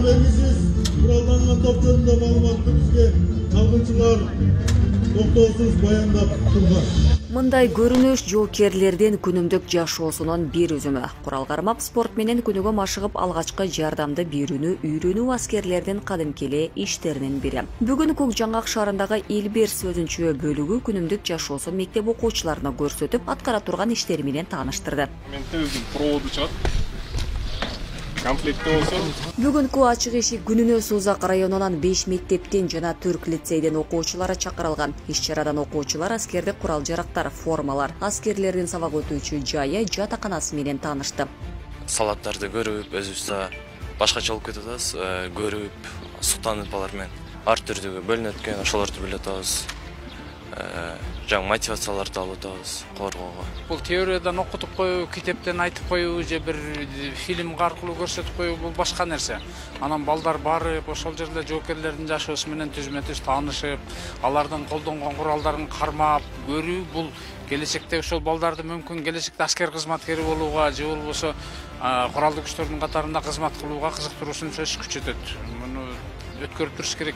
belgisiz kurallangan топ жөнүндө маалыматты бизге чалгынчылар токтоосуз баяндап турган. Мындай көрүнүш жоокерлердин күнүмдүк жашоосунун бир үзүмү. Курал кармап спорт менен күнүгө машыгып алгачкы жардамды берүүнү үйрөнүү аскерлердин кадимкеле иштеринин бири. Бүгүн Көкжаңак шаарындагы Илберс өзүнчө бөлүгү күнүмдүк жашоосун мектеп окуучуларына көрсөтүп, аткара турган иштери менен тааныштырды. Бүгүнкү ачык эшик күнүнө Созак районунан 5 мектептен жана 4 лицейден окуучулары чакырылган. Иш-чарадан окуучулар аскердик курал-жарактар, формалар, аскерлердин сабак өтүүчү жайы, жатаканасы менен таанышты. Салаттарды көрүп, өзүбүздө башкача болуп кетип атабыз, көрүп, суктанып алар менен ар түрдүү бөлүнүп өткөн, ошолорду билип атабыз. Жаңы мотивацияларды алып атабыз коргоого. Бул теориядан окутуп коюу, китептен айтып коюу же бир фильм аркылуу көрсөтүп коюу бул башка нерсе. Анан балдар барып, ошол жерде жоокерлердин жашоосу менен түзмө-түз таанышып, алардын колдонгон куралдарын кармап көрүү бул келечекте ошол балдарды мүмкүн келечекте аскер кызматкери болууга же болбосо куралдуу күчтөрдүн катарында кызмат кылууга кызыктыруусун сөзсүз күчөтөт. Муну өткөрүп туруш керек.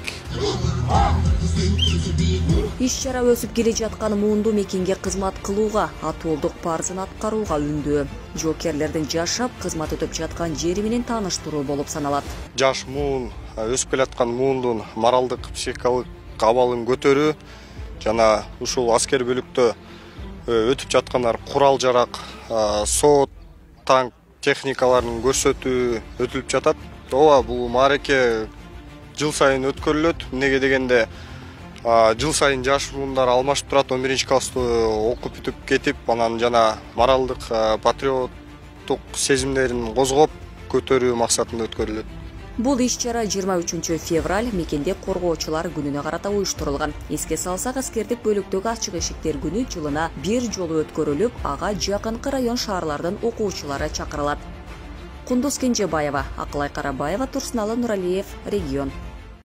Иш-чара өсүп келе жаткан муунду мекенге кызмат кылууга, атуулдук парзын аткарууга үндөө. Жоокерлердин жашап, кызмат өтүп жаткан жери менен тааныштыруу болуп саналат. Жаш муун, өсүп келе жаткан муундун моралдык, психикалык абалын көтөрүү жана ушул аскер бөлүктө өтүп жаткандар курал-жарак, сот, танк техникаларын көрсөтүү өтүлүп жатат. Ооба, бул маареке жыл сайын өткөрүлөт. Эмнеге дегенде жыл сайын жаш муундар алмашып турат. 11-классты окуп бүтүп кетип, анан жана моралдык, патриоттук сезимдерин козгоп көтөрүү максатында өткөрүлөт. Бул иш-чара 23 февраль мекенде коргоочулар күнүнө карата уюштурулган. Эске салсак, аскердик бөлүктөгү ачык эшиктер күнү жылына бир жолу өткөрүлүп, ага жакынкы район шаарлардын окуучулары чакырылат. Кундуз Кенжебаева, Акылай Карабаева, Турсуналы Нуралиев, Регион.